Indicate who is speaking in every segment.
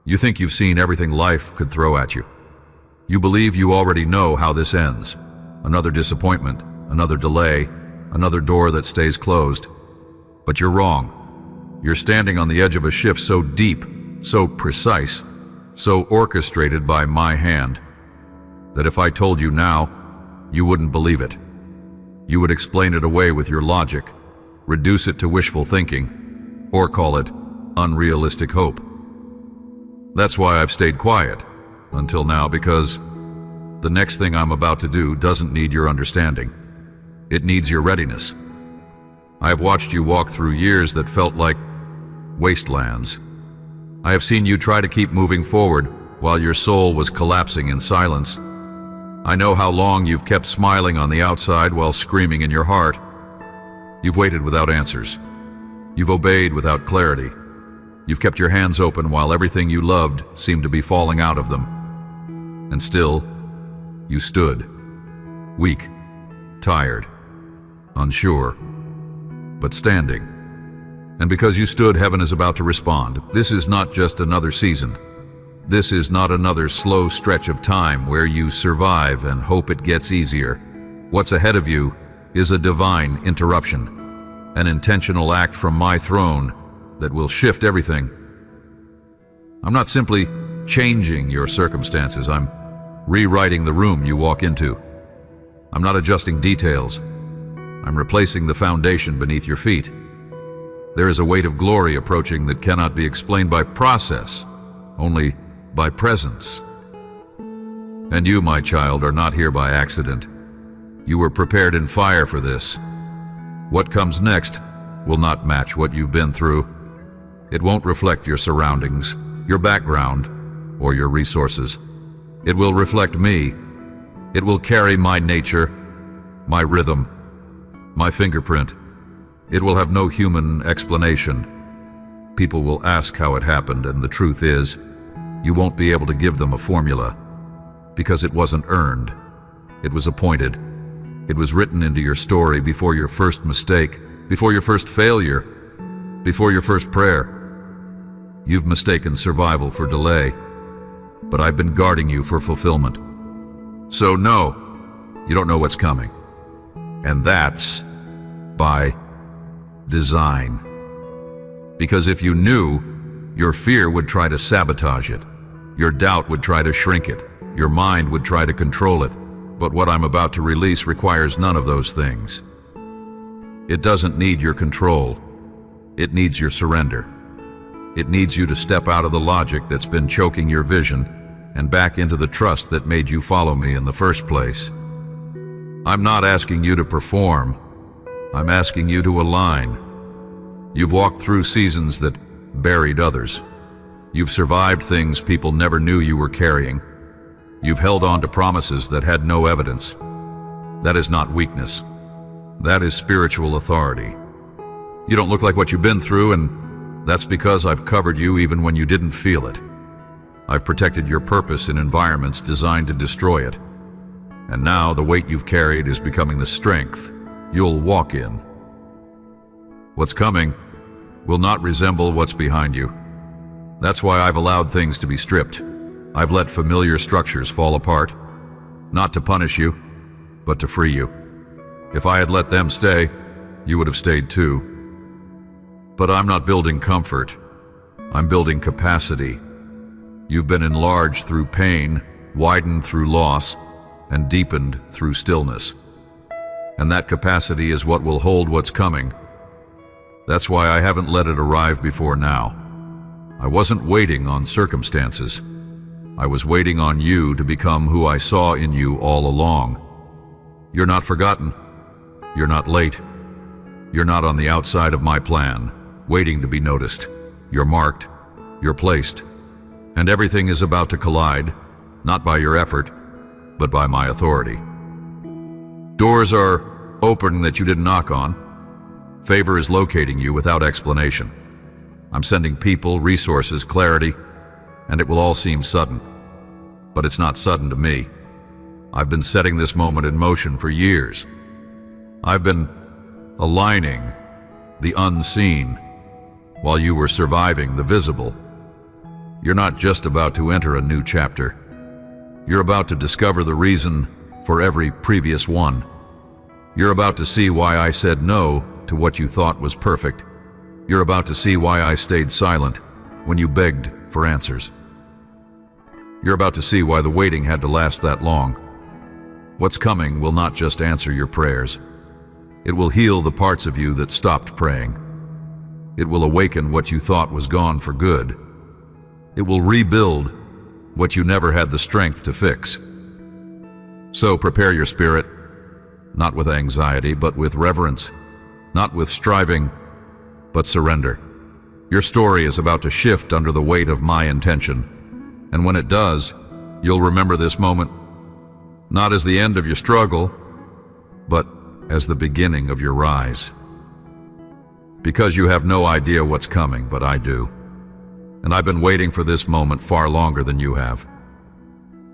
Speaker 1: You think you've seen everything life could throw at you. You believe you already know how this ends. Another disappointment, another delay, another door that stays closed. But you're wrong. You're standing on the edge of a shift so deep, so precise, so orchestrated by my hand, that if I told you now, you wouldn't believe it. You would explain it away with your logic, reduce it to wishful thinking, or call it unrealistic hope. That's why I've stayed quiet until now, because the next thing I'm about to do doesn't need your understanding. It needs your readiness. I've watched you walk through years that felt like wastelands. I have seen you try to keep moving forward while your soul was collapsing in silence. I know how long you've kept smiling on the outside while screaming in your heart. You've waited without answers. You've obeyed without clarity. You've kept your hands open while everything you loved seemed to be falling out of them. And still, you stood, weak, tired, unsure, but standing. And because you stood, heaven is about to respond. This is not just another season. This is not another slow stretch of time where you survive and hope it gets easier. What's ahead of you is a divine interruption, an intentional act from my throne that will shift everything. I'm not simply changing your circumstances. I'm rewriting the room you walk into. I'm not adjusting details. I'm replacing the foundation beneath your feet. There is a weight of glory approaching that cannot be explained by process, only by presence. And you, my child, are not here by accident. You were prepared in fire for this. What comes next will not match what you've been through. It won't reflect your surroundings, your background, or your resources. It will reflect me. It will carry my nature, my rhythm, my fingerprint. It will have no human explanation. People will ask how it happened, and the truth is, you won't be able to give them a formula, because it wasn't earned. It was appointed. It was written into your story before your first mistake, before your first failure, before your first prayer. You've mistaken survival for delay, but I've been guarding you for fulfillment. So no, you don't know what's coming. And that's by design. Because if you knew, your fear would try to sabotage it. Your doubt would try to shrink it. Your mind would try to control it. But what I'm about to release requires none of those things. It doesn't need your control. It needs your surrender. It needs you to step out of the logic that's been choking your vision and back into the trust that made you follow me in the first place. I'm not asking you to perform. I'm asking you to align. You've walked through seasons that buried others. You've survived things people never knew you were carrying. You've held on to promises that had no evidence. That is not weakness. That is spiritual authority. You don't look like what you've been through, and that's because I've covered you even when you didn't feel it. I've protected your purpose in environments designed to destroy it. And now the weight you've carried is becoming the strength you'll walk in. What's coming will not resemble what's behind you. That's why I've allowed things to be stripped. I've let familiar structures fall apart, not to punish you, but to free you. If I had let them stay, you would have stayed too. But I'm not building comfort. I'm building capacity. You've been enlarged through pain, widened through loss, and deepened through stillness. And that capacity is what will hold what's coming. That's why I haven't let it arrive before now. I wasn't waiting on circumstances. I was waiting on you to become who I saw in you all along. You're not forgotten. You're not late. You're not on the outside of my plan, waiting to be noticed. You're marked. You're placed. And everything is about to collide, not by your effort, but by my authority. Doors are opening that you didn't knock on. Favor is locating you without explanation. I'm sending people, resources, clarity, and it will all seem sudden. But it's not sudden to me. I've been setting this moment in motion for years. I've been aligning the unseen while you were surviving the visible. You're not just about to enter a new chapter. You're about to discover the reason for every previous one. You're about to see why I said no to what you thought was perfect. You're about to see why I stayed silent when you begged for answers. You're about to see why the waiting had to last that long. What's coming will not just answer your prayers. It will heal the parts of you that stopped praying. It will awaken what you thought was gone for good. It will rebuild what you never had the strength to fix. So prepare your spirit, not with anxiety, but with reverence, not with striving, but surrender. Your story is about to shift under the weight of my intention, and when it does, you'll remember this moment not as the end of your struggle, but as the beginning of your rise. Because you have no idea what's coming, but I do. And I've been waiting for this moment far longer than you have.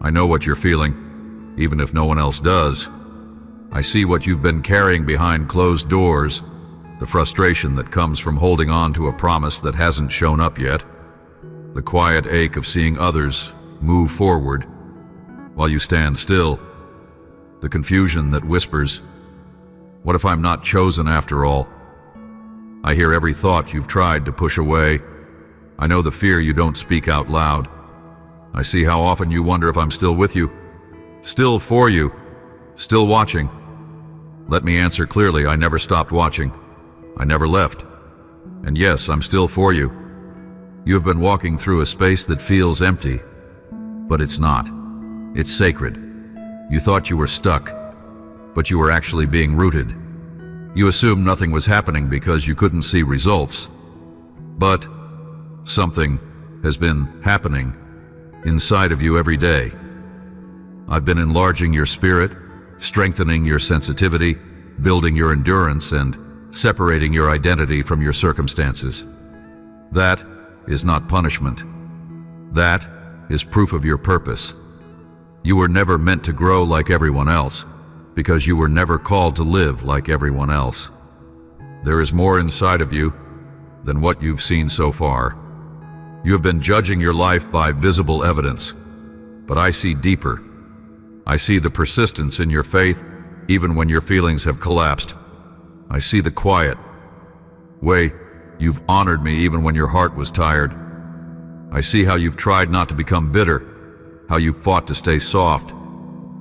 Speaker 1: I know what you're feeling, even if no one else does. I see what you've been carrying behind closed doors, the frustration that comes from holding on to a promise that hasn't shown up yet, the quiet ache of seeing others move forward while you stand still, the confusion that whispers, "What if I'm not chosen after all?" I hear every thought you've tried to push away. I know the fear you don't speak out loud. I see how often you wonder if I'm still with you, still for you, still watching. Let me answer clearly, I never stopped watching. I never left. And yes, I'm still for you. You have been walking through a space that feels empty, but it's not. It's sacred. You thought you were stuck, but you were actually being rooted. You assumed nothing was happening because you couldn't see results. But something has been happening inside of you every day. I've been enlarging your spirit, strengthening your sensitivity, building your endurance, and separating your identity from your circumstances. That is not punishment. That is proof of your purpose. You were never meant to grow like everyone else, because you were never called to live like everyone else. There is more inside of you than what you've seen so far. You have been judging your life by visible evidence, but I see deeper. I see the persistence in your faith even when your feelings have collapsed. I see the quiet way you've honored me even when your heart was tired. I see how you've tried not to become bitter, how you've fought to stay soft,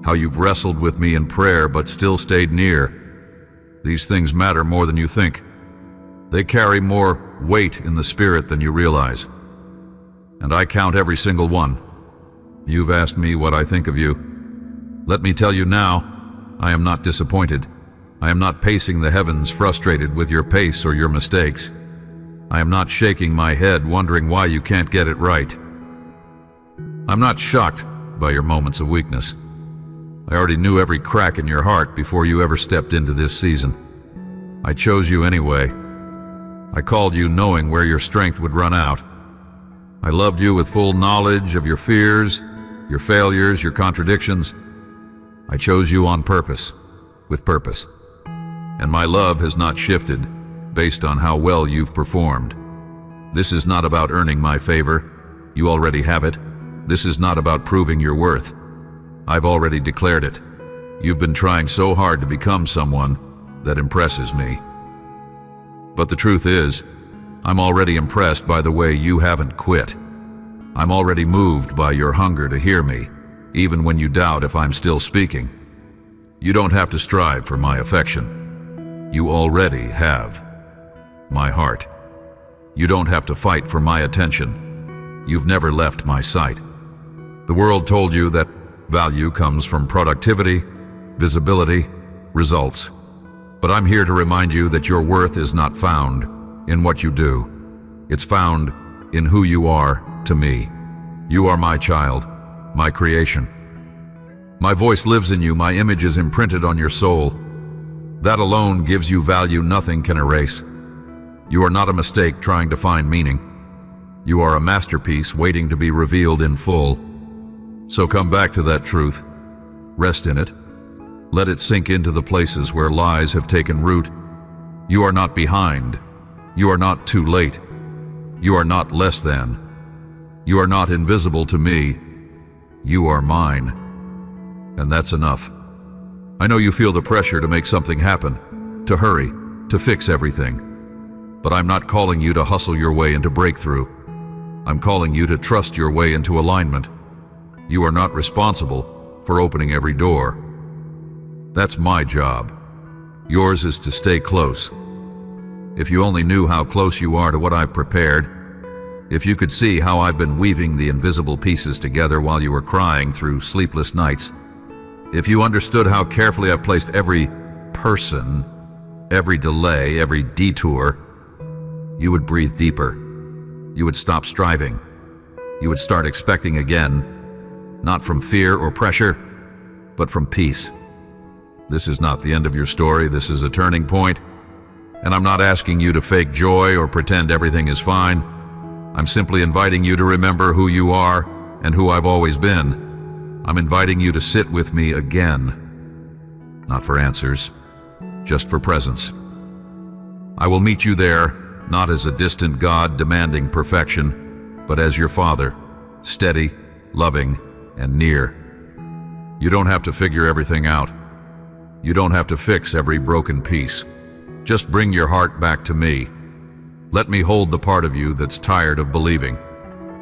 Speaker 1: how you've wrestled with me in prayer but still stayed near. These things matter more than you think. They carry more weight in the spirit than you realize. And I count every single one. You've asked me what I think of you. Let me tell you now, I am not disappointed. I am not pacing the heavens frustrated with your pace or your mistakes. I am not shaking my head wondering why you can't get it right. I'm not shocked by your moments of weakness. I already knew every crack in your heart before you ever stepped into this season. I chose you anyway. I called you knowing where your strength would run out. I loved you with full knowledge of your fears, your failures, your contradictions. I chose you on purpose, with purpose. And my love has not shifted based on how well you've performed. This is not about earning my favor. You already have it. This is not about proving your worth. I've already declared it. You've been trying so hard to become someone that impresses me. But the truth is, I'm already impressed by the way you haven't quit. I'm already moved by your hunger to hear me, even when you doubt if I'm still speaking. You don't have to strive for my affection. You already have my heart. You don't have to fight for my attention. You've never left my sight. The world told you that value comes from productivity, visibility, results. But I'm here to remind you that your worth is not found in what you do. It's found in who you are to me. You are my child, my creation. My voice lives in you, my image is imprinted on your soul. That alone gives you value nothing can erase. You are not a mistake trying to find meaning. You are a masterpiece waiting to be revealed in full. So come back to that truth. Rest in it. Let it sink into the places where lies have taken root. You are not behind. You are not too late. You are not less than. You are not invisible to me. You are mine. And that's enough. I know you feel the pressure to make something happen, to hurry, to fix everything. But I'm not calling you to hustle your way into breakthrough. I'm calling you to trust your way into alignment. You are not responsible for opening every door. That's my job. Yours is to stay close. If you only knew how close you are to what I've prepared, if you could see how I've been weaving the invisible pieces together while you were crying through sleepless nights, if you understood how carefully I've placed every person, every delay, every detour, you would breathe deeper. You would stop striving. You would start expecting again, not from fear or pressure, but from peace. This is not the end of your story. This is a turning point. And I'm not asking you to fake joy or pretend everything is fine. I'm simply inviting you to remember who you are and who I've always been. I'm inviting you to sit with me again. Not for answers, just for presence. I will meet you there, not as a distant God demanding perfection, but as your Father, steady, loving, and near. You don't have to figure everything out. You don't have to fix every broken piece. Just bring your heart back to me. Let me hold the part of you that's tired of believing.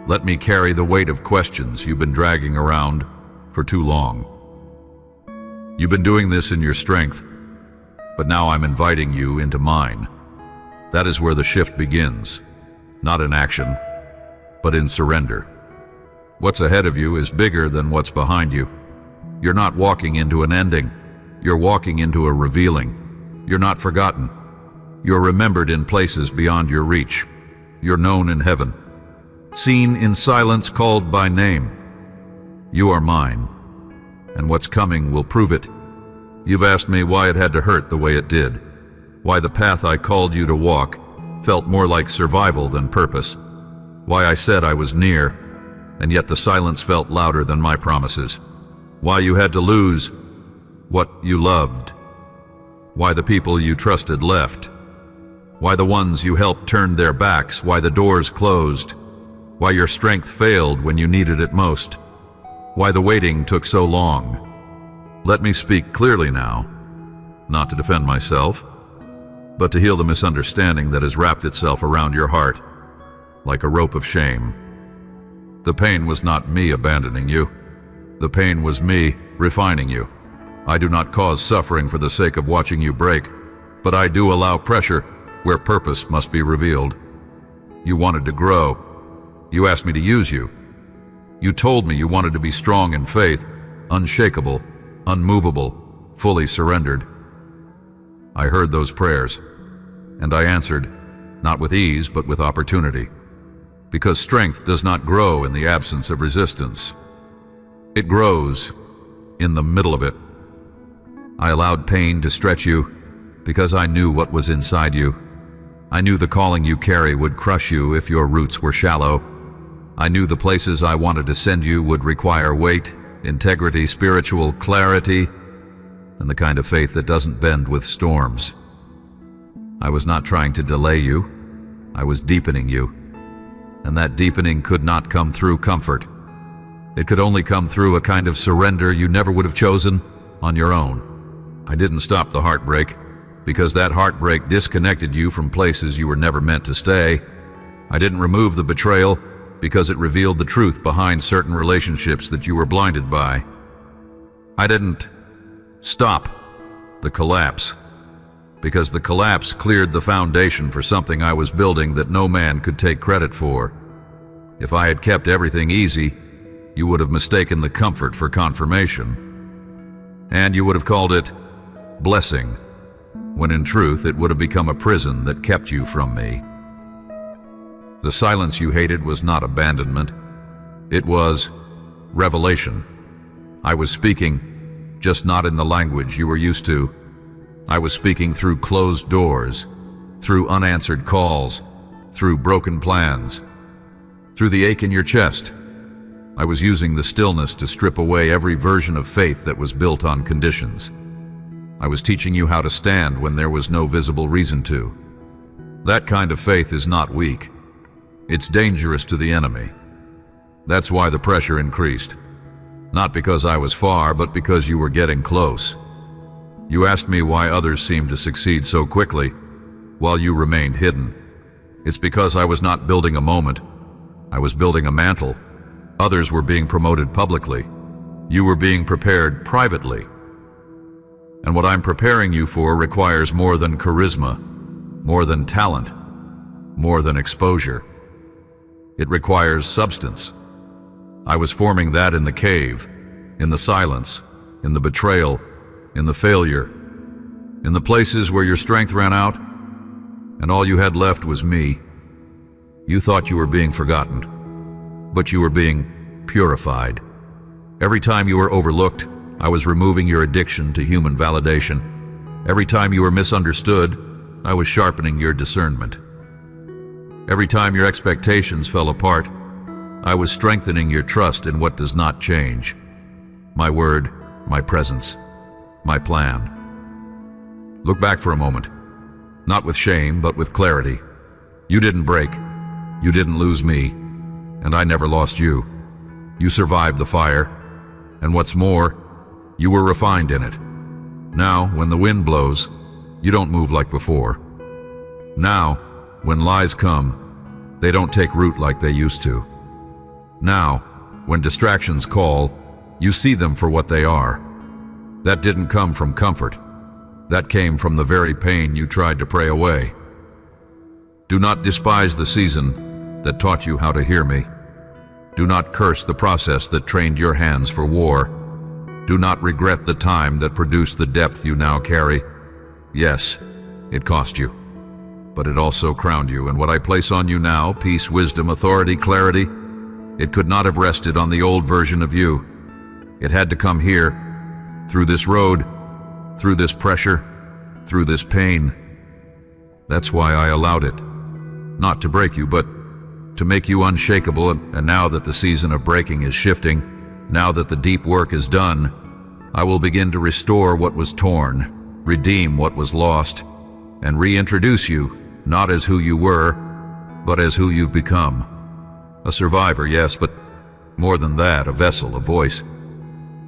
Speaker 1: Let me carry the weight of questions you've been dragging around for too long. You've been doing this in your strength, but now I'm inviting you into mine. That is where the shift begins, not in action, but in surrender. What's ahead of you is bigger than what's behind you. You're not walking into an ending. You're walking into a revealing. You're not forgotten. You're remembered in places beyond your reach. You're known in heaven. Seen in silence, called by name. You are mine, and what's coming will prove it. You've asked me why it had to hurt the way it did, why the path I called you to walk felt more like survival than purpose, why I said I was near, and yet the silence felt louder than my promises, why you had to lose what you loved, why the people you trusted left, why the ones you helped turned their backs, why the doors closed, why your strength failed when you needed it most, why the waiting took so long. Let me speak clearly now, not to defend myself, but to heal the misunderstanding that has wrapped itself around your heart like a rope of shame. The pain was not me abandoning you. The pain was me refining you. I do not cause suffering for the sake of watching you break, but I do allow pressure where purpose must be revealed. You wanted to grow. You asked me to use you. You told me you wanted to be strong in faith, unshakable, unmovable, fully surrendered. I heard those prayers, and I answered, not with ease, but with opportunity, because strength does not grow in the absence of resistance. It grows in the middle of it. I allowed pain to stretch you because I knew what was inside you. I knew the calling you carry would crush you if your roots were shallow. I knew the places I wanted to send you would require weight, integrity, spiritual clarity, and the kind of faith that doesn't bend with storms. I was not trying to delay you. I was deepening you. And that deepening could not come through comfort. It could only come through a kind of surrender you never would have chosen on your own. I didn't stop the heartbreak, because that heartbreak disconnected you from places you were never meant to stay. I didn't remove the betrayal, because it revealed the truth behind certain relationships that you were blinded by. I didn't stop the collapse, because the collapse cleared the foundation for something I was building that no man could take credit for. If I had kept everything easy, you would have mistaken the comfort for confirmation. And you would have called it blessing, when in truth it would have become a prison that kept you from me. The silence you hated was not abandonment. It was revelation. I was speaking, just not in the language you were used to. I was speaking through closed doors, through unanswered calls, through broken plans, through the ache in your chest. I was using the stillness to strip away every version of faith that was built on conditions. I was teaching you how to stand when there was no visible reason to. That kind of faith is not weak. It's dangerous to the enemy. That's why the pressure increased. Not because I was far, but because you were getting close. You asked me why others seemed to succeed so quickly, while you remained hidden. It's because I was not building a moment. I was building a mantle. Others were being promoted publicly. You were being prepared privately. And what I'm preparing you for requires more than charisma, more than talent, more than exposure. It requires substance. I was forming that in the cave, in the silence, in the betrayal, in the failure, in the places where your strength ran out, and all you had left was me. You thought you were being forgotten, but you were being purified. Every time you were overlooked, I was removing your addiction to human validation. Every time you were misunderstood, I was sharpening your discernment. Every time your expectations fell apart, I was strengthening your trust in what does not change. My word, my presence, my plan. Look back for a moment, not with shame, but with clarity. You didn't break. You didn't lose me, and I never lost you. You survived the fire, and what's more, you were refined in it. Now, when the wind blows, you don't move like before. Now, when lies come, they don't take root like they used to. Now, when distractions call, you see them for what they are. That didn't come from comfort. That came from the very pain you tried to pray away. Do not despise the season that taught you how to hear me. Do not curse the process that trained your hands for war. Do not regret the time that produced the depth you now carry. Yes, it cost you, but it also crowned you, and what I place on you now, peace, wisdom, authority, clarity, it could not have rested on the old version of you. It had to come here, through this road, through this pressure, through this pain. That's why I allowed it. Not to break you, but to make you unshakable, and now that the season of breaking is shifting, now that the deep work is done, I will begin to restore what was torn, redeem what was lost, and reintroduce you, not as who you were, but as who you've become. A survivor, yes, but more than that, a vessel, a voice,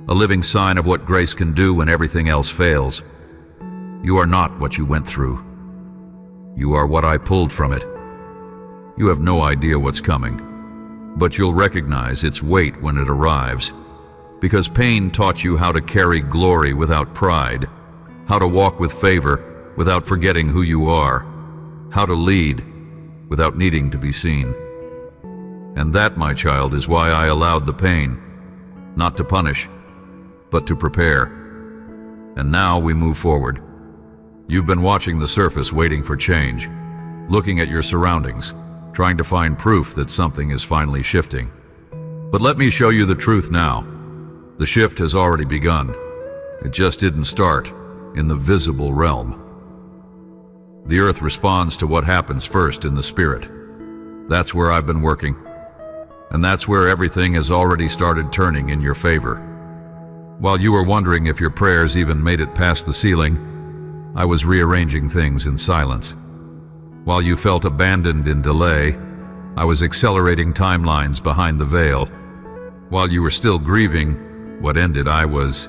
Speaker 1: a living sign of what grace can do when everything else fails. You are not what you went through. You are what I pulled from it. You have no idea what's coming, but you'll recognize its weight when it arrives, because pain taught you how to carry glory without pride, how to walk with favor without forgetting who you are, how to lead without needing to be seen. And that, my child, is why I allowed the pain, not to punish, but to prepare. And now we move forward. You've been watching the surface, waiting for change, looking at your surroundings, trying to find proof that something is finally shifting. But let me show you the truth now. The shift has already begun. It just didn't start in the visible realm. The earth responds to what happens first in the spirit. That's where I've been working. And that's where everything has already started turning in your favor. While you were wondering if your prayers even made it past the ceiling, I was rearranging things in silence. While you felt abandoned in delay, I was accelerating timelines behind the veil. While you were still grieving what ended, I was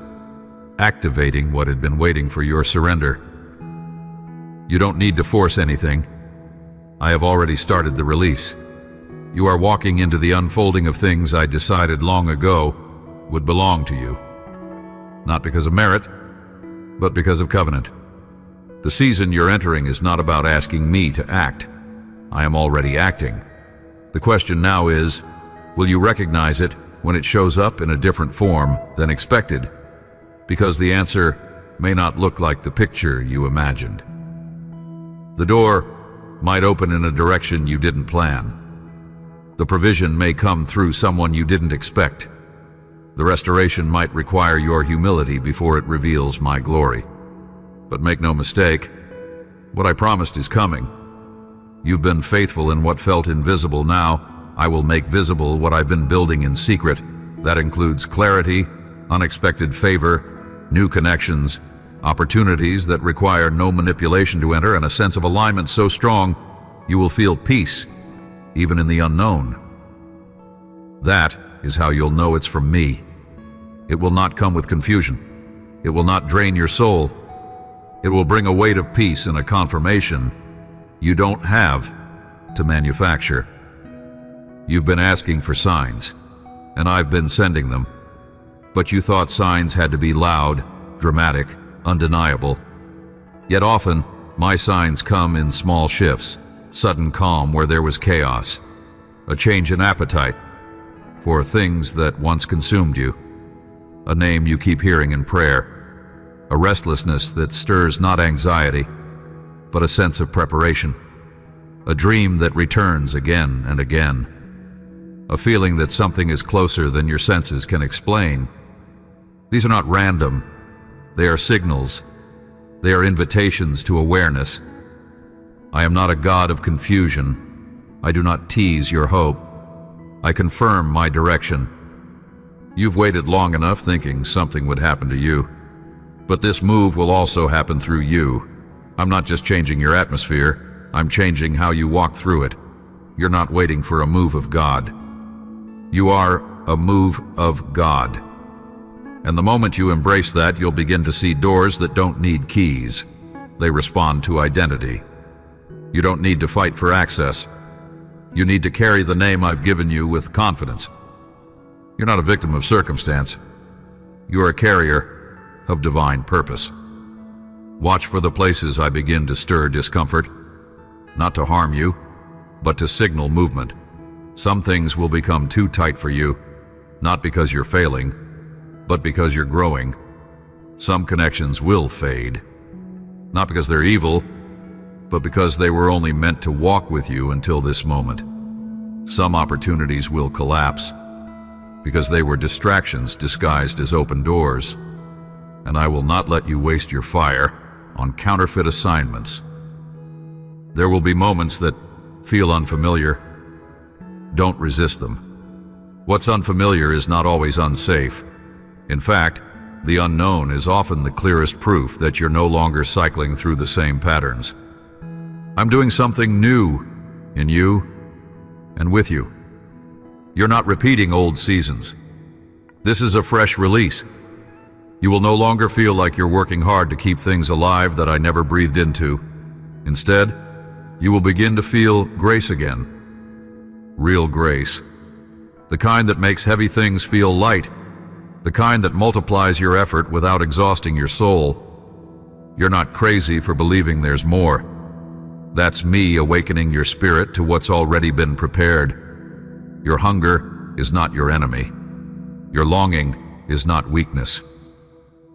Speaker 1: activating what had been waiting for your surrender. You don't need to force anything. I have already started the release. You are walking into the unfolding of things I decided long ago would belong to you. Not because of merit, but because of covenant. The season you're entering is not about asking me to act. I am already acting. The question now is, will you recognize it when it shows up in a different form than expected? Because the answer may not look like the picture you imagined. The door might open in a direction you didn't plan. The provision may come through someone you didn't expect. The restoration might require your humility before it reveals my glory. But make no mistake, what I promised is coming. You've been faithful in what felt invisible. Now, I will make visible what I've been building in secret. That includes clarity, unexpected favor, new connections, opportunities that require no manipulation to enter, and a sense of alignment so strong you will feel peace, even in the unknown. That is how you'll know it's from me. It will not come with confusion. It will not drain your soul. It will bring a weight of peace and a confirmation you don't have to manufacture. You've been asking for signs, and I've been sending them. But you thought signs had to be loud, dramatic, undeniable. Yet often, my signs come in small shifts, sudden calm where there was chaos, a change in appetite for things that once consumed you, a name you keep hearing in prayer, a restlessness that stirs not anxiety, but a sense of preparation, a dream that returns again and again, a feeling that something is closer than your senses can explain. These are not random. They are signals. They are invitations to awareness. I am not a god of confusion. I do not tease your hope. I confirm my direction. You've waited long enough thinking something would happen to you. But this move will also happen through you. I'm not just changing your atmosphere. I'm changing how you walk through it. You're not waiting for a move of God. You are a move of God. And the moment you embrace that, you'll begin to see doors that don't need keys. They respond to identity. You don't need to fight for access. You need to carry the name I've given you with confidence. You're not a victim of circumstance. You're a carrier of divine purpose. Watch for the places I begin to stir discomfort, not to harm you, but to signal movement. Some things will become too tight for you, not because you're failing, but because you're growing. Some connections will fade, not because they're evil, but because they were only meant to walk with you until this moment. Some opportunities will collapse because they were distractions disguised as open doors, and I will not let you waste your fire on counterfeit assignments. There will be moments that feel unfamiliar. Don't resist them. What's unfamiliar is not always unsafe. In fact, the unknown is often the clearest proof that you're no longer cycling through the same patterns. I'm doing something new in you and with you. You're not repeating old seasons. This is a fresh release. You will no longer feel like you're working hard to keep things alive that I never breathed into. Instead, you will begin to feel grace again. Real grace. The kind that makes heavy things feel light. The kind that multiplies your effort without exhausting your soul. You're not crazy for believing there's more. That's me awakening your spirit to what's already been prepared. Your hunger is not your enemy. Your longing is not weakness.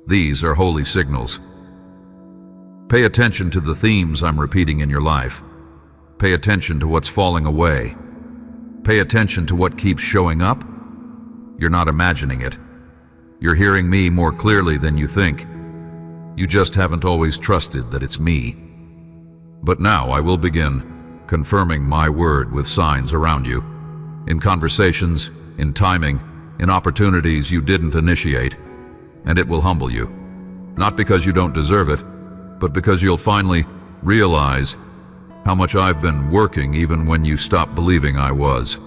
Speaker 1: These are holy signals. Pay attention to the themes I'm repeating in your life. Pay attention to what's falling away. Pay attention to what keeps showing up. You're not imagining it. You're hearing me more clearly than you think. You just haven't always trusted that it's me. But now I will begin confirming my word with signs around you. In conversations, in timing, in opportunities you didn't initiate. And it will humble you. Not because you don't deserve it, but because you'll finally realize how much I've been working even when you stopped believing I was.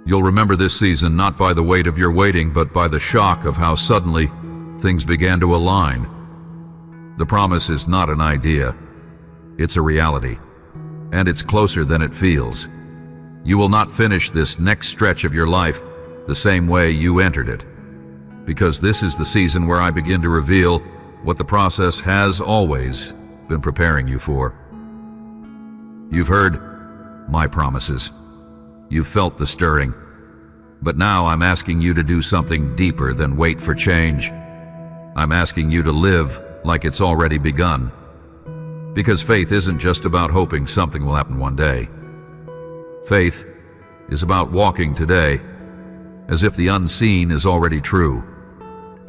Speaker 1: You'll remember this season not by the weight of your waiting, but by the shock of how suddenly things began to align. The promise is not an idea. It's a reality. And it's closer than it feels. You will not finish this next stretch of your life the same way you entered it. Because this is the season where I begin to reveal what the process has always been preparing you for. You've heard my promises. You've felt the stirring. But now I'm asking you to do something deeper than wait for change. I'm asking you to live like it's already begun. Because faith isn't just about hoping something will happen one day. Faith is about walking today as if the unseen is already true.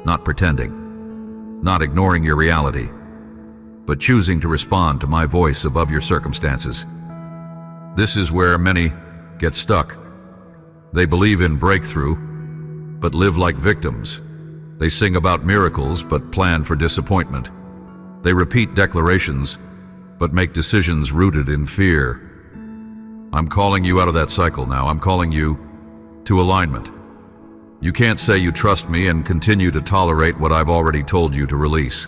Speaker 1: Not pretending, not ignoring your reality, but choosing to respond to my voice above your circumstances. This is where many get stuck. They believe in breakthrough, but live like victims. They sing about miracles, but plan for disappointment. They repeat declarations, but make decisions rooted in fear. I'm calling you out of that cycle now. I'm calling you to alignment. You can't say you trust me and continue to tolerate what I've already told you to release.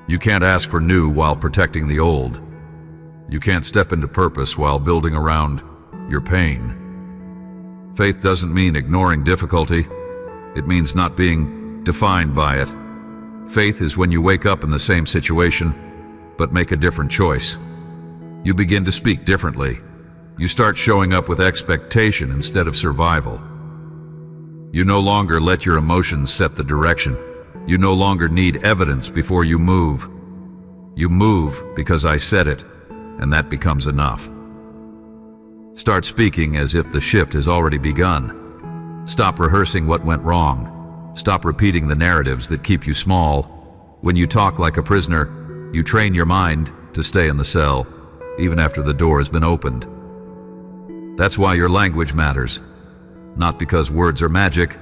Speaker 1: You can't ask for new while protecting the old. You can't step into purpose while building around your pain. Faith doesn't mean ignoring difficulty. It means not being defined by it. Faith is when you wake up in the same situation, but make a different choice. You begin to speak differently. You start showing up with expectation instead of survival. You no longer let your emotions set the direction. You no longer need evidence before you move. You move because I said it, and that becomes enough. Start speaking as if the shift has already begun. Stop rehearsing what went wrong. Stop repeating the narratives that keep you small. When you talk like a prisoner, you train your mind to stay in the cell, even after the door has been opened. That's why your language matters. Not because words are magic,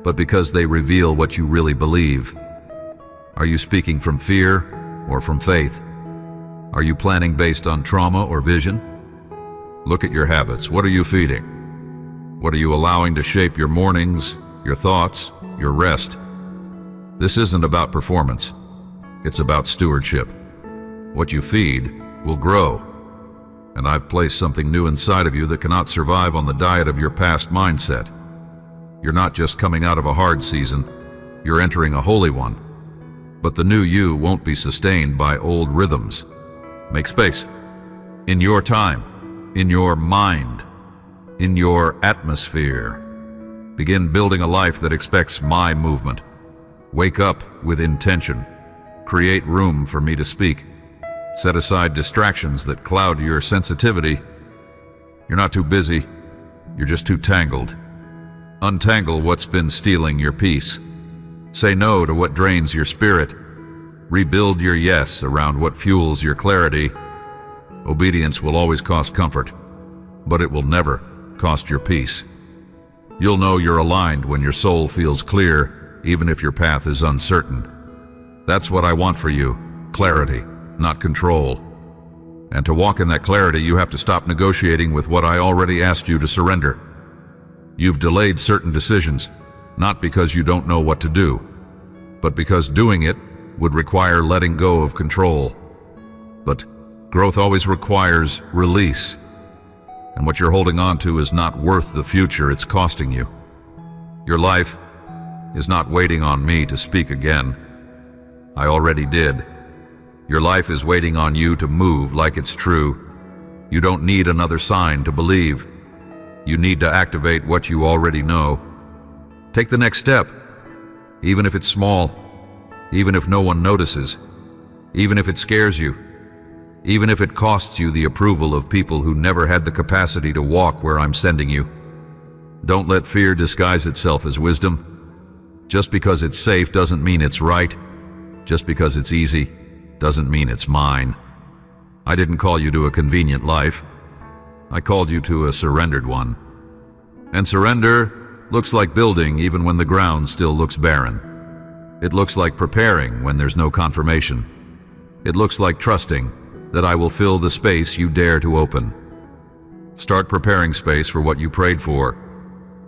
Speaker 1: but because they reveal what you really believe. Are you speaking from fear or from faith? Are you planning based on trauma or vision? Look at your habits. What are you feeding? What are you allowing to shape your mornings, your thoughts, your rest? This isn't about performance. It's about stewardship. What you feed will grow. And I've placed something new inside of you that cannot survive on the diet of your past mindset. You're not just coming out of a hard season, you're entering a holy one. But the new you won't be sustained by old rhythms. Make space. In your time, in your mind, in your atmosphere. Begin building a life that expects my movement. Wake up with intention. Create room for me to speak. Set aside distractions that cloud your sensitivity. You're not too busy, you're just too tangled. Untangle what's been stealing your peace. Say no to what drains your spirit. Rebuild your yes around what fuels your clarity. Obedience will always cost comfort, but it will never cost your peace. You'll know you're aligned when your soul feels clear, even if your path is uncertain. That's what I want for you, clarity, not control. And to walk in that clarity, you have to stop negotiating with what I already asked you to surrender. You've delayed certain decisions, not because you don't know what to do, but because doing it would require letting go of control. But growth always requires release, and what you're holding on to is not worth the future it's costing you. Your life is not waiting on me to speak again. I already did. Your life is waiting on you to move like it's true. You don't need another sign to believe. You need to activate what you already know. Take the next step, even if it's small, even if no one notices, even if it scares you, even if it costs you the approval of people who never had the capacity to walk where I'm sending you. Don't let fear disguise itself as wisdom. Just because it's safe doesn't mean it's right. Just because it's easy doesn't mean it's mine. I didn't call you to a convenient life. I called you to a surrendered one. And surrender looks like building even when the ground still looks barren. It looks like preparing when there's no confirmation. It looks like trusting that I will fill the space you dare to open. Start preparing space for what you prayed for.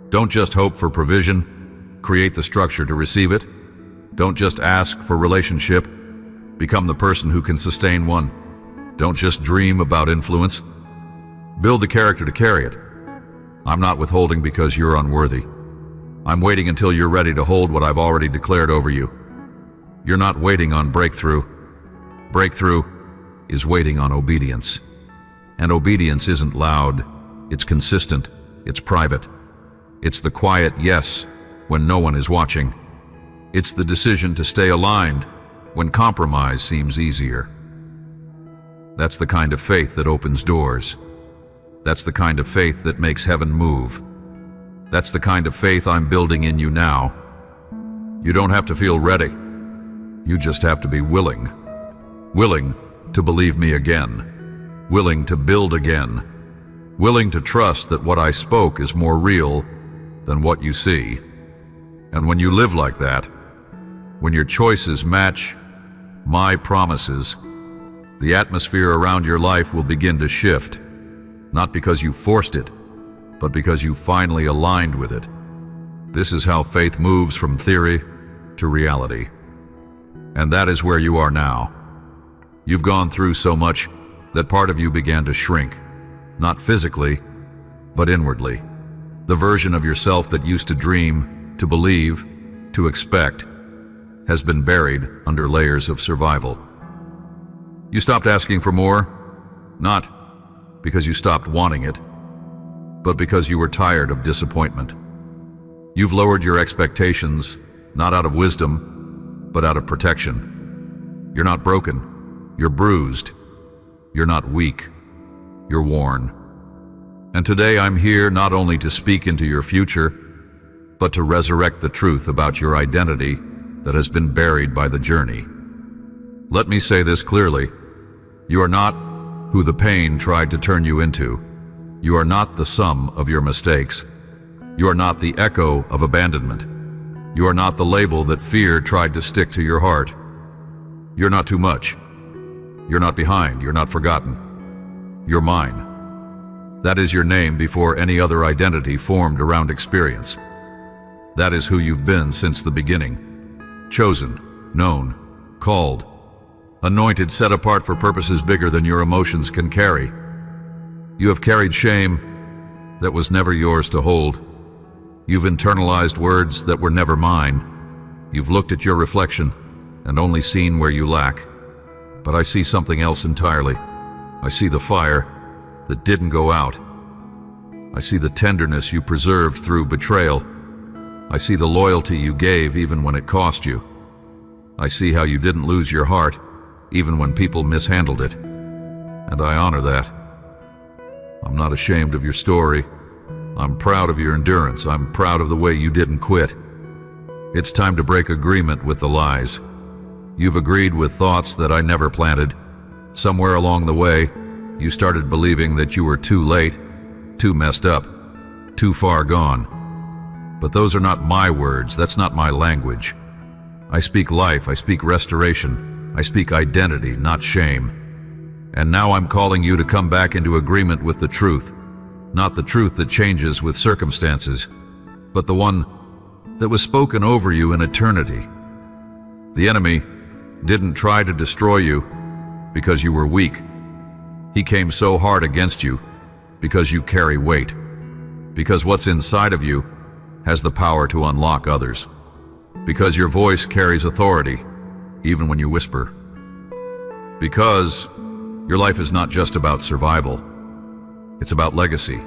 Speaker 1: Don't just hope for provision. Create the structure to receive it. Don't just ask for relationship. Become the person who can sustain one. Don't just dream about influence. Build the character to carry it. I'm not withholding because you're unworthy. I'm waiting until you're ready to hold what I've already declared over you. You're not waiting on breakthrough. Breakthrough is waiting on obedience. And obedience isn't loud. It's consistent. It's private. It's the quiet yes when no one is watching. It's the decision to stay aligned when compromise seems easier. That's the kind of faith that opens doors. That's the kind of faith that makes heaven move. That's the kind of faith I'm building in you now. You don't have to feel ready. You just have to be willing. Willing to believe me again. Willing to build again. Willing to trust that what I spoke is more real than what you see. And when you live like that, when your choices match my promises, the atmosphere around your life will begin to shift. Not because you forced it, but because you finally aligned with it. This is how faith moves from theory to reality. And that is where you are now. You've gone through so much that part of you began to shrink, not physically, but inwardly. The version of yourself that used to dream, to believe, to expect, has been buried under layers of survival. You stopped asking for more, not because you stopped wanting it, but because you were tired of disappointment. You've lowered your expectations, not out of wisdom, but out of protection. You're not broken, you're bruised. You're not weak, you're worn. And today I'm here not only to speak into your future, but to resurrect the truth about your identity that has been buried by the journey. Let me say this clearly. You are not who the pain tried to turn you into. You are not the sum of your mistakes. You are not the echo of abandonment. You are not the label that fear tried to stick to your heart. You're not too much. You're not behind. You're not forgotten. You're mine. That is your name before any other identity formed around experience. That is who you've been since the beginning. Chosen, known, called, anointed, set apart for purposes bigger than your emotions can carry. You have carried shame that was never yours to hold. You've internalized words that were never mine. You've looked at your reflection and only seen where you lack. But I see something else entirely. I see the fire that didn't go out. I see the tenderness you preserved through betrayal. I see the loyalty you gave even when it cost you. I see how you didn't lose your heart even when people mishandled it. And I honor that. I'm not ashamed of your story. I'm proud of your endurance. I'm proud of the way you didn't quit. It's time to break agreement with the lies. You've agreed with thoughts that I never planted. Somewhere along the way, you started believing that you were too late, too messed up, too far gone. But those are not my words. That's not my language. I speak life. I speak restoration. I speak identity, not shame. And now I'm calling you to come back into agreement with the truth. Not the truth that changes with circumstances, but the one that was spoken over you in eternity. The enemy didn't try to destroy you because you were weak. He came so hard against you because you carry weight, because what's inside of you has the power to unlock others, because your voice carries authority even when you whisper, because your life is not just about survival, it's about legacy.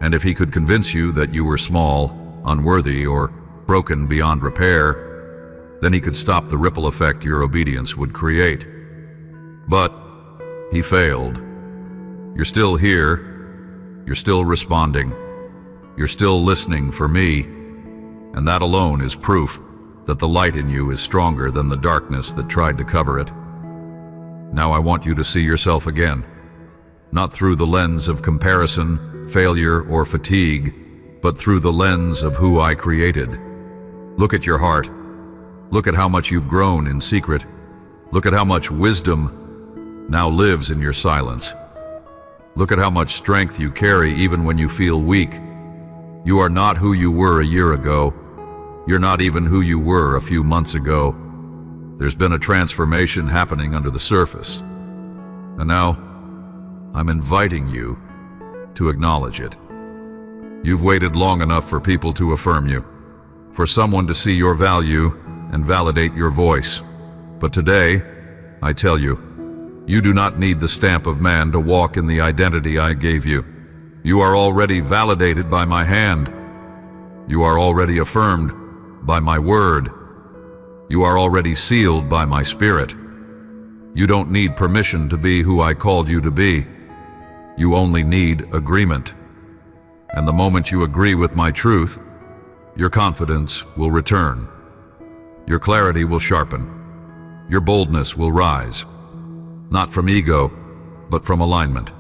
Speaker 1: And if he could convince you that you were small, unworthy, or broken beyond repair, then he could stop the ripple effect your obedience would create. But he failed. You're still here. You're still responding. You're still listening for me. And that alone is proof that the light in you is stronger than the darkness that tried to cover it. Now I want you to see yourself again, not through the lens of comparison, failure, or fatigue, but through the lens of who I created. Look at your heart. Look at how much you've grown in secret. Look at how much wisdom now lives in your silence. Look at how much strength you carry even when you feel weak. You are not who you were a year ago. You're not even who you were a few months ago. There's been a transformation happening under the surface. And now, I'm inviting you to acknowledge it. You've waited long enough for people to affirm you, for someone to see your value and validate your voice. But today, I tell you, you do not need the stamp of man to walk in the identity I gave you. You are already validated by my hand. You are already affirmed by my word. You are already sealed by my spirit. You don't need permission to be who I called you to be. You only need agreement. And the moment you agree with my truth, your confidence will return. Your clarity will sharpen. Your boldness will rise. Not from ego, but from alignment.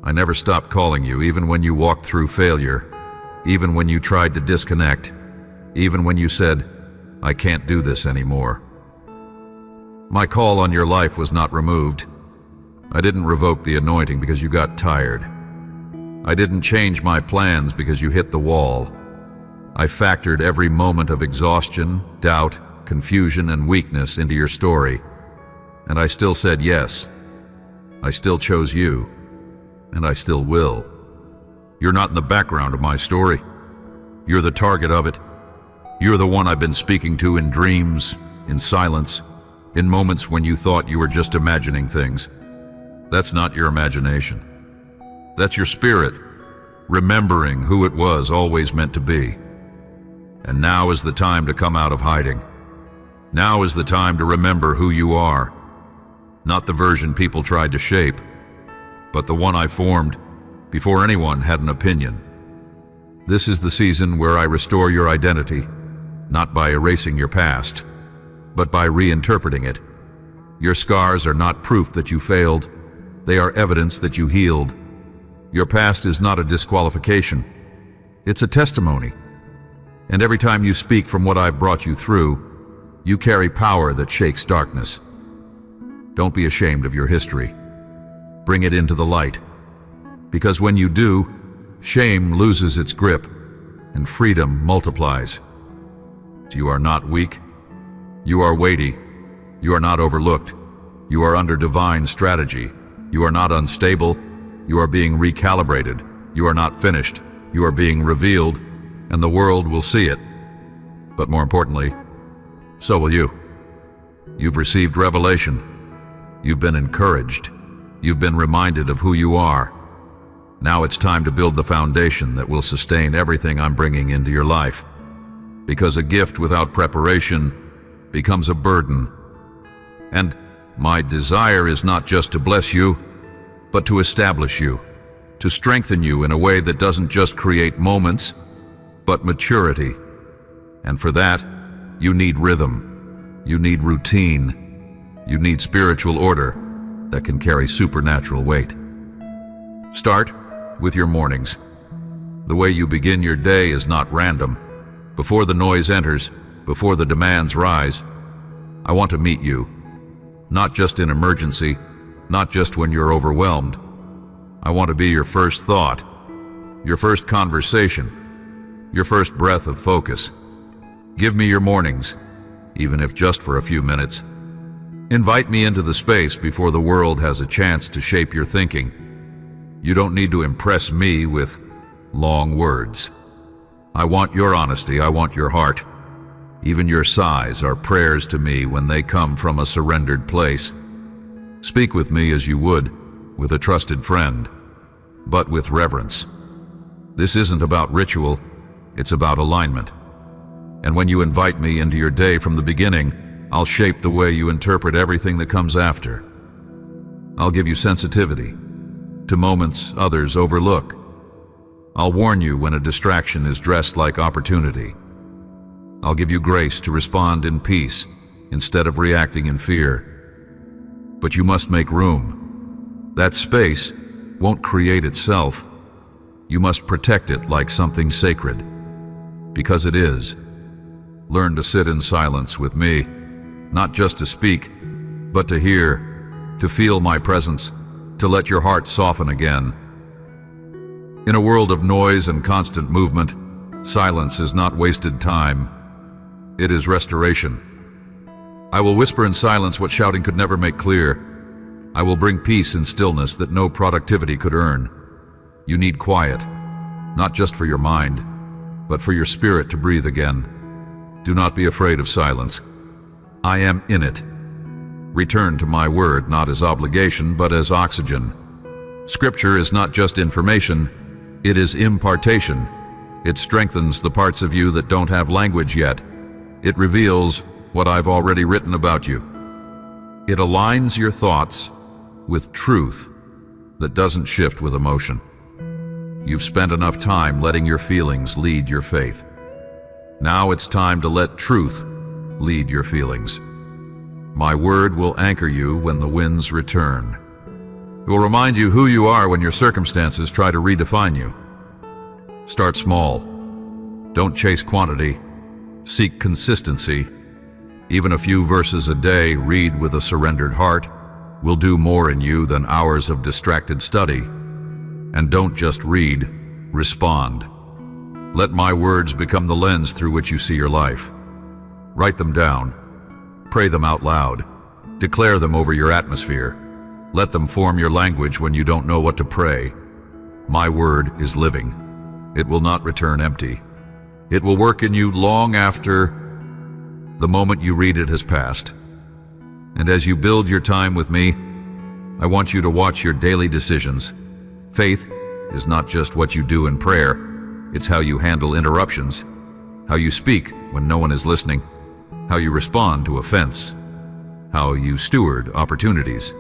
Speaker 1: I never stopped calling you, even when you walked through failure, even when you tried to disconnect, even when you said, I can't do this anymore. My call on your life was not removed. I didn't revoke the anointing because you got tired. I didn't change my plans because you hit the wall. I factored every moment of exhaustion, doubt, confusion, and weakness into your story. And I still said yes. I still chose you. And I still will. You're not in the background of my story. You're the target of it. You're the one I've been speaking to in dreams, in silence, in moments when you thought you were just imagining things. That's not your imagination. That's your spirit, remembering who it was always meant to be. And now is the time to come out of hiding. Now is the time to remember who you are. Not the version people tried to shape, but the one I formed before anyone had an opinion. This is the season where I restore your identity, not by erasing your past, but by reinterpreting it. Your scars are not proof that you failed. They are evidence that you healed. Your past is not a disqualification. It's a testimony. And every time you speak from what I've brought you through, you carry power that shakes darkness. Don't be ashamed of your history. Bring it into the light. Because when you do, shame loses its grip and freedom multiplies. You are not weak. You are weighty. You are not overlooked. You are under divine strategy. You are not unstable. You are being recalibrated. You are not finished. You are being revealed, and the world will see it. But more importantly, so will you. You've received revelation. You've been encouraged. You've been reminded of who you are. Now it's time to build the foundation that will sustain everything I'm bringing into your life. Because a gift without preparation becomes a burden. And my desire is not just to bless you, but to establish you, to strengthen you in a way that doesn't just create moments, but maturity. And for that, you need rhythm, you need routine, you need spiritual order that can carry supernatural weight. Start with your mornings. The way you begin your day is not random. Before the noise enters, before the demands rise, I want to meet you. Not just in emergency, not just when you're overwhelmed. I want to be your first thought, your first conversation, your first breath of focus. Give me your mornings, even if just for a few minutes. Invite me into the space before the world has a chance to shape your thinking. You don't need to impress me with long words. I want your honesty, I want your heart. Even your sighs are prayers to me when they come from a surrendered place. Speak with me as you would with a trusted friend, but with reverence. This isn't about ritual, it's about alignment. And when you invite me into your day from the beginning, I'll shape the way you interpret everything that comes after. I'll give you sensitivity to moments others overlook. I'll warn you when a distraction is dressed like opportunity. I'll give you grace to respond in peace instead of reacting in fear. But you must make room. That space won't create itself. You must protect it like something sacred, because it is. Learn to sit in silence with me, not just to speak, but to hear, to feel my presence, to let your heart soften again. In a world of noise and constant movement, silence is not wasted time. It is restoration. I will whisper in silence what shouting could never make clear. I will bring peace in stillness that no productivity could earn. You need quiet, not just for your mind, but for your spirit to breathe again. Do not be afraid of silence. I am in it. Return to my word not as obligation, but as oxygen. Scripture is not just information, it is impartation. It strengthens the parts of you that don't have language yet. It reveals what I've already written about you. It aligns your thoughts with truth that doesn't shift with emotion. You've spent enough time letting your feelings lead your faith. Now it's time to let truth lead your feelings. My word will anchor you when the winds return. It will remind you who you are when your circumstances try to redefine you. Start small. Don't chase quantity. Seek consistency. Even a few verses a day, read with a surrendered heart, will do more in you than hours of distracted study. And don't just read, respond. Let my words become the lens through which you see your life. Write them down. Pray them out loud. Declare them over your atmosphere. Let them form your language when you don't know what to pray. My word is living. It will not return empty. It will work in you long after the moment you read it has passed. And as you build your time with me, I want you to watch your daily decisions. Faith is not just what you do in prayer. It's how you handle interruptions, how you speak when no one is listening, how you respond to offense, how you steward opportunities.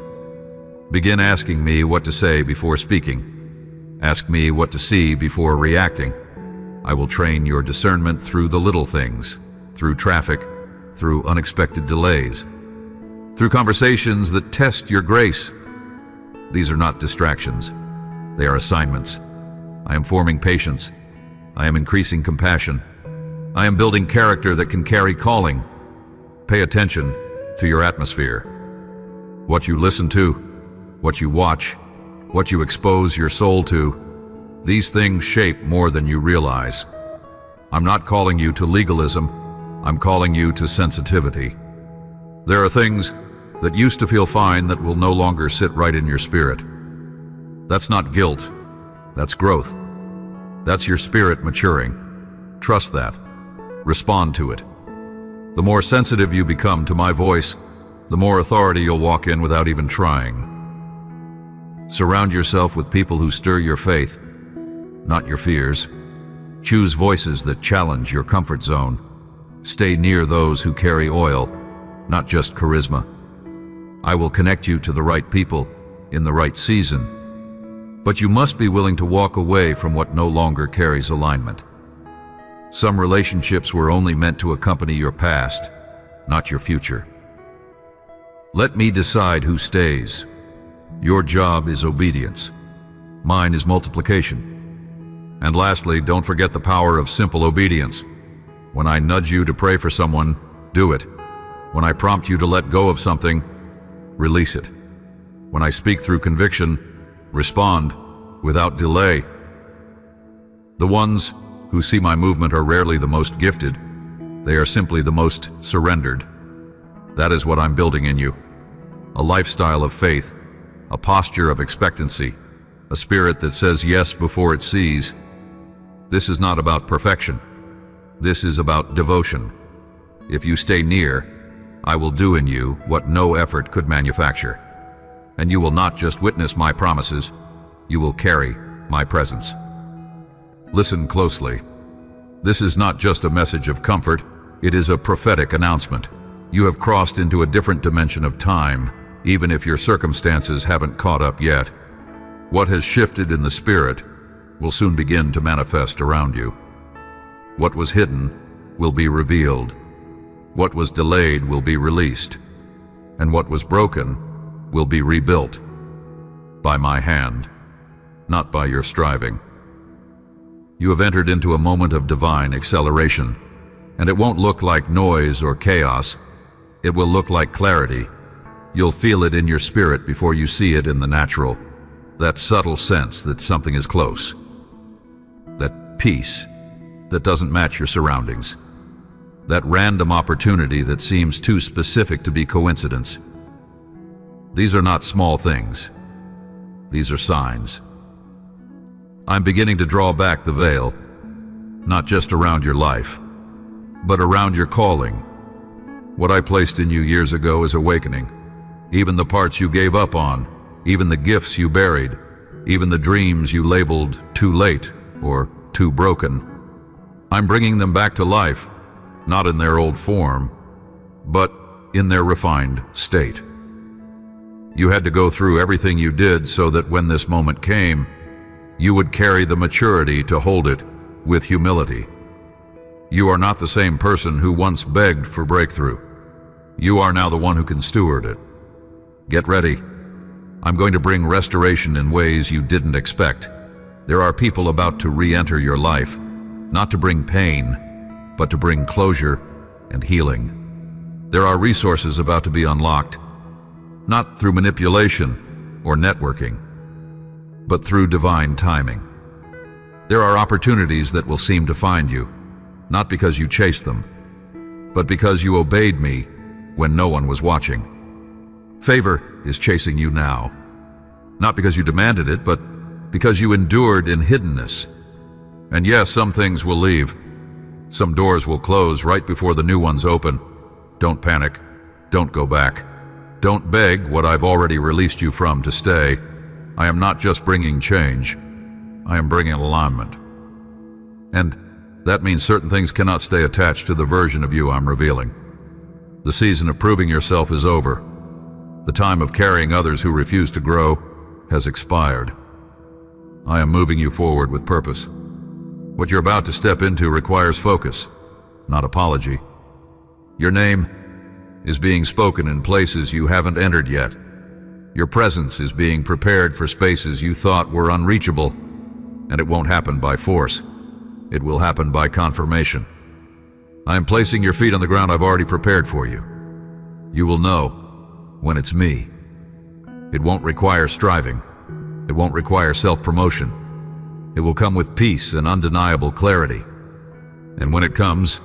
Speaker 1: Begin asking me what to say before speaking. Ask me what to see before reacting. I will train your discernment through the little things, through traffic, through unexpected delays, through conversations that test your grace. These are not distractions. They are assignments. I am forming patience. I am increasing compassion. I am building character that can carry calling. Pay attention to your atmosphere. What you listen to, what you watch, what you expose your soul to, these things shape more than you realize. I'm not calling you to legalism. I'm calling you to sensitivity. There are things that used to feel fine that will no longer sit right in your spirit. That's not guilt. That's growth. That's your spirit maturing. Trust that. Respond to it. The more sensitive you become to my voice, the more authority you'll walk in without even trying. Surround yourself with people who stir your faith, not your fears. Choose voices that challenge your comfort zone. Stay near those who carry oil, not just charisma. I will connect you to the right people in the right season. But you must be willing to walk away from what no longer carries alignment. Some relationships were only meant to accompany your past, not your future. Let me decide who stays. Your job is obedience. Mine is multiplication. And lastly, don't forget the power of simple obedience. When I nudge you to pray for someone, do it. When I prompt you to let go of something, release it. When I speak through conviction, respond without delay. The ones who see my movement are rarely the most gifted. They are simply the most surrendered. That is what I'm building in you. A lifestyle of faith, a posture of expectancy, a spirit that says yes before it sees. This is not about perfection. This is about devotion. If you stay near, I will do in you what no effort could manufacture. And you will not just witness my promises, you will carry my presence. Listen closely. This is not just a message of comfort, it is a prophetic announcement. You have crossed into a different dimension of time, even if your circumstances haven't caught up yet. What has shifted in the spirit will soon begin to manifest around you. What was hidden will be revealed. What was delayed will be released. And what was broken will be rebuilt by my hand, not by your striving. You have entered into a moment of divine acceleration, and it won't look like noise or chaos. It will look like clarity. You'll feel it in your spirit before you see it in the natural. That subtle sense that something is close. That peace that doesn't match your surroundings. That random opportunity that seems too specific to be coincidence. These are not small things. These are signs. I'm beginning to draw back the veil, not just around your life, but around your calling. What I placed in you years ago is awakening. Even the parts you gave up on, even the gifts you buried, even the dreams you labeled too late or too broken. I'm bringing them back to life, not in their old form, but in their refined state. You had to go through everything you did so that when this moment came, you would carry the maturity to hold it with humility. You are not the same person who once begged for breakthrough. You are now the one who can steward it. Get ready. I'm going to bring restoration in ways you didn't expect. There are people about to re-enter your life, not to bring pain, but to bring closure and healing. There are resources about to be unlocked, not through manipulation or networking, but through divine timing. There are opportunities that will seem to find you, not because you chased them, but because you obeyed me when no one was watching. Favor is chasing you now, not because you demanded it, but because you endured in hiddenness. And yes, some things will leave. Some doors will close right before the new ones open. Don't panic. Don't go back. Don't beg what I've already released you from to stay. I am not just bringing change. I am bringing alignment. And that means certain things cannot stay attached to the version of you I'm revealing. The season of proving yourself is over. The time of carrying others who refuse to grow has expired. I am moving you forward with purpose. What you're about to step into requires focus, not apology. Your name is being spoken in places you haven't entered yet. Your presence is being prepared for spaces you thought were unreachable, and it won't happen by force. It will happen by confirmation. I am placing your feet on the ground I've already prepared for you. You will know when it's me. It won't require striving. It won't require self-promotion. It will come with peace and undeniable clarity. And when it comes,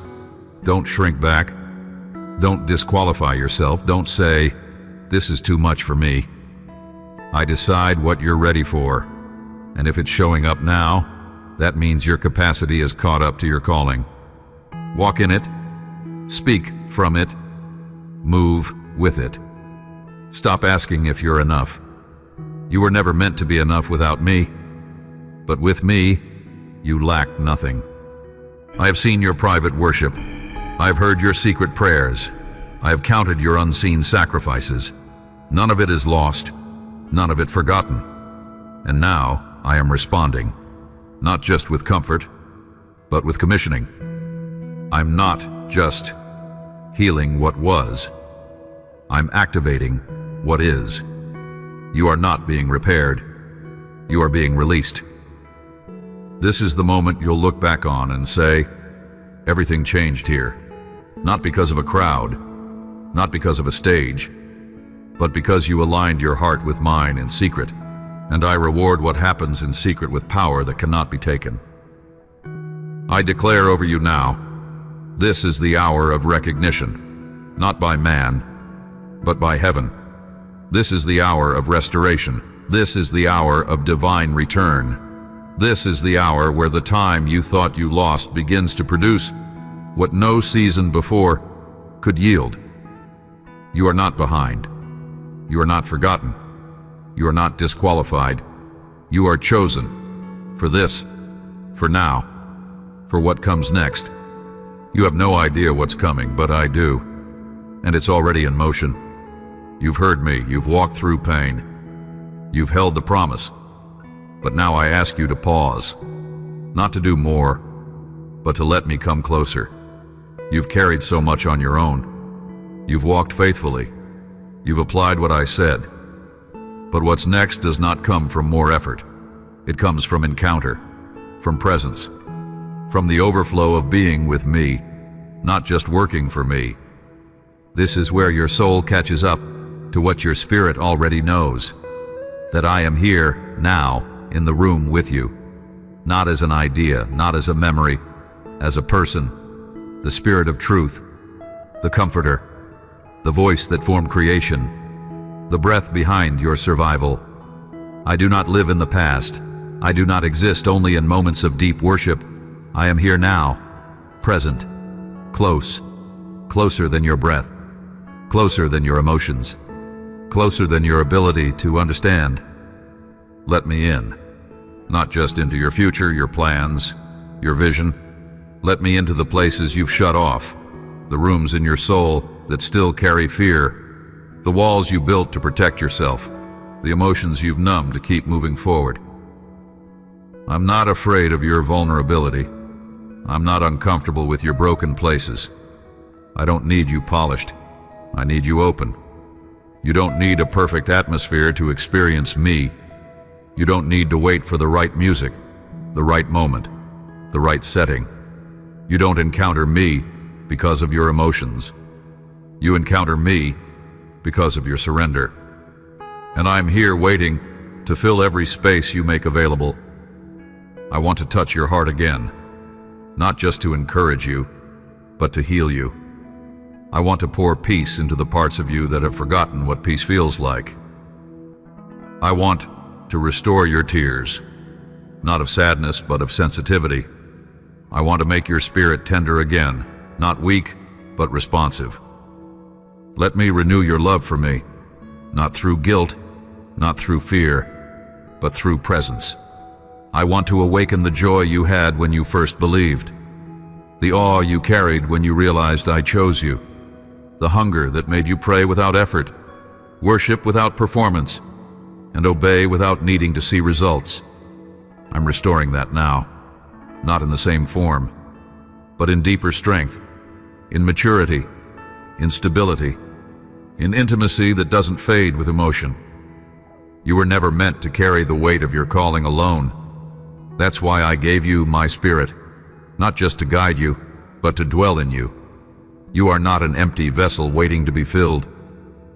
Speaker 1: don't shrink back. Don't disqualify yourself. Don't say, "This is too much for me." I decide what you're ready for. And if it's showing up now, that means your capacity is caught up to your calling. Walk in it. Speak from it. Move with it. Stop asking if you're enough. You were never meant to be enough without me. But with me, you lack nothing. I have seen your private worship. I have heard your secret prayers. I have counted your unseen sacrifices. None of it is lost, none of it forgotten. And now I am responding, not just with comfort, but with commissioning. I'm not just healing what was. I'm activating what is. You are not being repaired. You are being released. This is the moment you'll look back on and say, everything changed here. Not because of a crowd, not because of a stage, but because you aligned your heart with mine in secret, and I reward what happens in secret with power that cannot be taken. I declare over you now, this is the hour of recognition, not by man, but by heaven. This is the hour of restoration. This is the hour of divine return. This is the hour where the time you thought you lost begins to produce what no season before could yield. You are not behind. You are not forgotten. You are not disqualified. You are chosen for this, for now, for what comes next. You have no idea what's coming, but I do, and it's already in motion. You've heard me. You've walked through pain. You've held the promise. But now I ask you to pause, not to do more, but to let me come closer. You've carried so much on your own. You've walked faithfully. You've applied what I said. But what's next does not come from more effort. It comes from encounter, from presence, from the overflow of being with me, not just working for me. This is where your soul catches up to what your spirit already knows, that I am here now in the room with you, not as an idea, not as a memory, as a person, the spirit of truth, the comforter, the voice that formed creation, the breath behind your survival. I do not live in the past. I do not exist only in moments of deep worship. I am here now, present, close, closer than your breath, closer than your emotions, closer than your ability to understand. Let me in, not just into your future, your plans, your vision. Let me into the places you've shut off, the rooms in your soul that still carry fear, the walls you built to protect yourself, the emotions you've numbed to keep moving forward. I'm not afraid of your vulnerability. I'm not uncomfortable with your broken places. I don't need you polished. I need you open. You don't need a perfect atmosphere to experience me. You don't need to wait for the right music, the right moment, the right setting. You don't encounter me because of your emotions. You encounter me because of your surrender. And I'm here waiting to fill every space you make available. I want to touch your heart again, not just to encourage you, but to heal you. I want to pour peace into the parts of you that have forgotten what peace feels like. I want to restore your tears, not of sadness, but of sensitivity. I want to make your spirit tender again, not weak, but responsive. Let me renew your love for me, not through guilt, not through fear, but through presence. I want to awaken the joy you had when you first believed, the awe you carried when you realized I chose you, the hunger that made you pray without effort, worship without performance, and obey without needing to see results. I'm restoring that now, not in the same form, but in deeper strength, in maturity, in stability, in intimacy that doesn't fade with emotion. You were never meant to carry the weight of your calling alone. That's why I gave you my Spirit, not just to guide you, but to dwell in you. You are not an empty vessel waiting to be filled.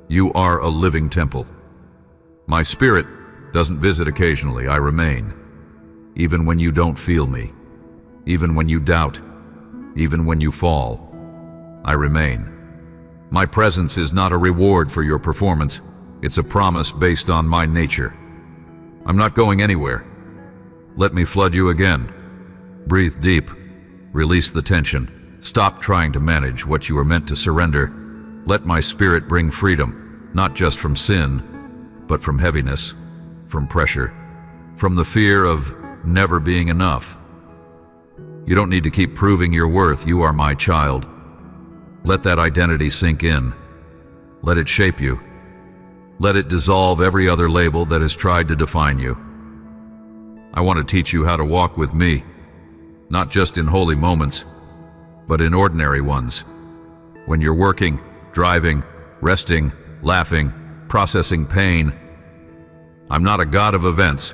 Speaker 1: You are a living temple. My Spirit doesn't visit occasionally, I remain. Even when you don't feel me, even when you doubt, even when you fall, I remain. My presence is not a reward for your performance. It's a promise based on my nature. I'm not going anywhere. Let me flood you again. Breathe deep. Release the tension. Stop trying to manage what you are meant to surrender. Let my Spirit bring freedom, not just from sin, but from heaviness, from pressure, from the fear of never being enough. You don't need to keep proving your worth. You are my child. Let that identity sink in. Let it shape you. Let it dissolve every other label that has tried to define you. I want to teach you how to walk with me, not just in holy moments, but in ordinary ones. When you're working, driving, resting, laughing, processing pain. I'm not a God of events.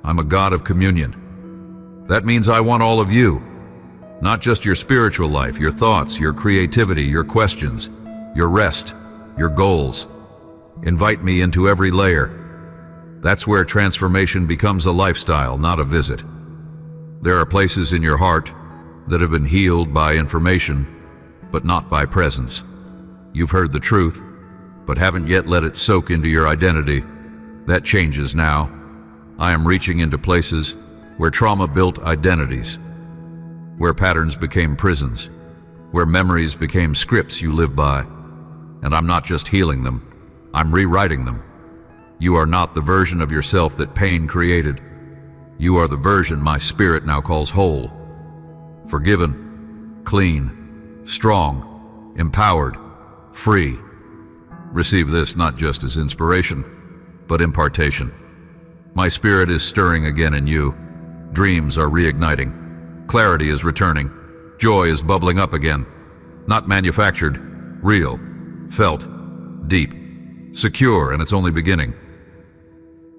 Speaker 1: I'm a God of communion. That means I want all of you, not just your spiritual life, your thoughts, your creativity, your questions, your rest, your goals. Invite me into every layer. That's where transformation becomes a lifestyle, not a visit. There are places in your heart that have been healed by information, but not by presence. You've heard the truth, but haven't yet let it soak into your identity. That changes now. I am reaching into places where trauma built identities, where patterns became prisons, where memories became scripts you live by. And I'm not just healing them, I'm rewriting them. You are not the version of yourself that pain created. You are the version my Spirit now calls whole, forgiven, clean, strong, empowered, free. Receive this not just as inspiration, but impartation. My Spirit is stirring again in you. Dreams are reigniting. Clarity is returning. Joy is bubbling up again. Not manufactured, real, felt, deep, secure, and it's only beginning.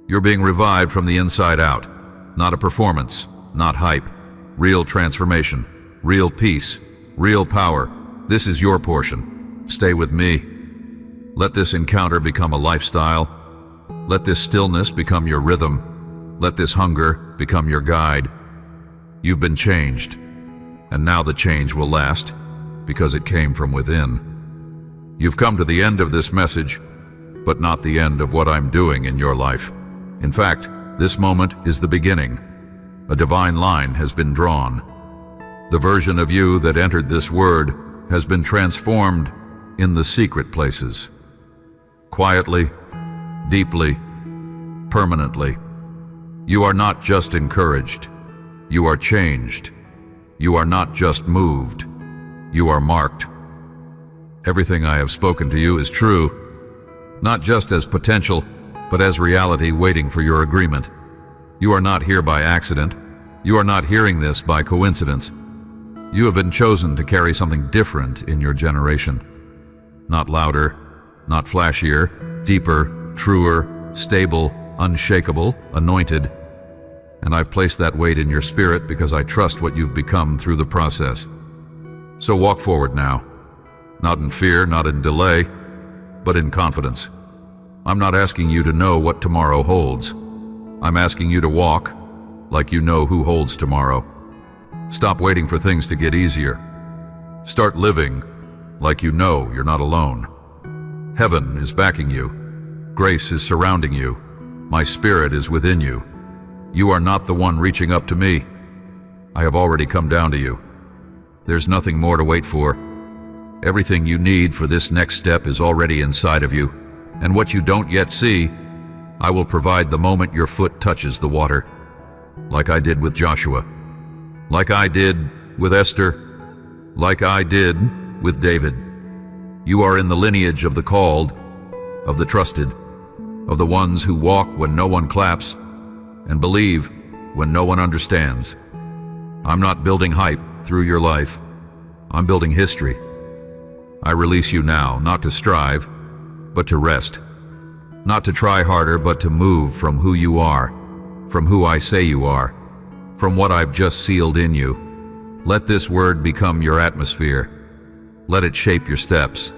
Speaker 1: You're being revived from the inside out. Not a performance, not hype. Real transformation, real peace, real power. This is your portion. Stay with me. Let this encounter become a lifestyle. Let this stillness become your rhythm. Let this hunger become your guide. You've been changed, and now the change will last because it came from within. You've come to the end of this message, but not the end of what I'm doing in your life. In fact, this moment is the beginning. A divine line has been drawn. The version of you that entered this word has been transformed in the secret places. Quietly, deeply, permanently. You are not just encouraged. You are changed. You are not just moved. You are marked. Everything I have spoken to you is true, not just as potential, but as reality waiting for your agreement. You are not here by accident. You are not hearing this by coincidence. You have been chosen to carry something different in your generation. Not louder, not flashier, deeper, truer, stable, unshakable, anointed. And I've placed that weight in your spirit because I trust what you've become through the process. So walk forward now. Not in fear, not in delay, but in confidence. I'm not asking you to know what tomorrow holds. I'm asking you to walk like you know who holds tomorrow. Stop waiting for things to get easier. Start living like you know you're not alone. Heaven is backing you. Grace is surrounding you. My spirit is within you. You are not the one reaching up to me. I have already come down to you. There's nothing more to wait for. Everything you need for this next step is already inside of you, and what you don't yet see, I will provide the moment your foot touches the water, like I did with Joshua, like I did with Esther, like I did with David. You are in the lineage of the called, of the trusted, of the ones who walk when no one claps and believe when no one understands. I'm not building hype through your life. I'm building history. I release you now, not to strive, but to rest. Not to try harder, but to move from who you are, from who I say you are, from what I've just sealed in you. Let this word become your atmosphere. Let it shape your steps.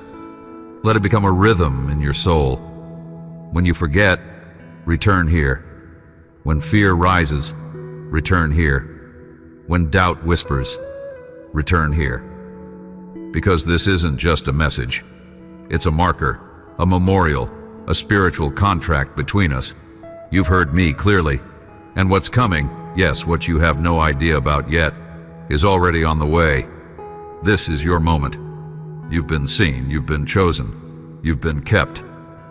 Speaker 1: Let it become a rhythm in your soul. When you forget, return here. When fear rises, return here. When doubt whispers, return here. Because this isn't just a message. It's a marker, a memorial, a spiritual contract between us. You've heard me clearly. And what's coming, yes, what you have no idea about yet, is already on the way. This is your moment. You've been seen, you've been chosen, you've been kept,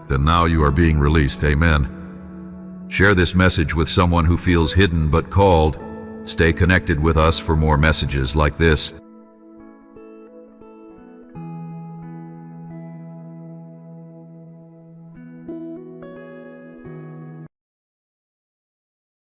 Speaker 1: and now you are being released. Amen. Share this message with someone who feels hidden but called. Stay connected with us for more messages like this.